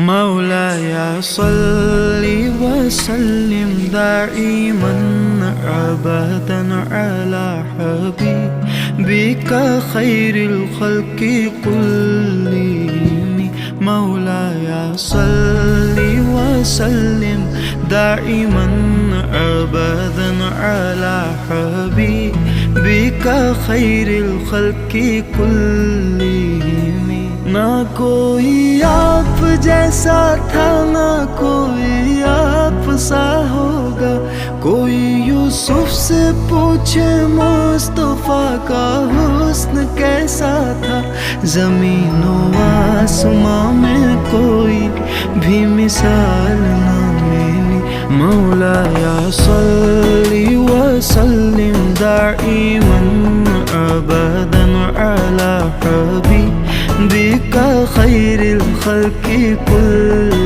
مولاي صل وسلم دائما أبدا على حبيبك خير الخلق كلهم. مولاي صل وسلم دائما أبدا على حبيبك خير الخلق كلهم. ना कोई आप जैसा था, ना कोई आप सा होगा। कोई यूसुफ से पूछे मुस्तफा का हुस्न कैसा था। ज़मीनो आसमां में कोई भी मिसाल ना मिली। मौलाया सल्ली वसल्लिम दाइमन अबदन अला हबीबिका खैरिल खल्क़ि कुल्लिहिम।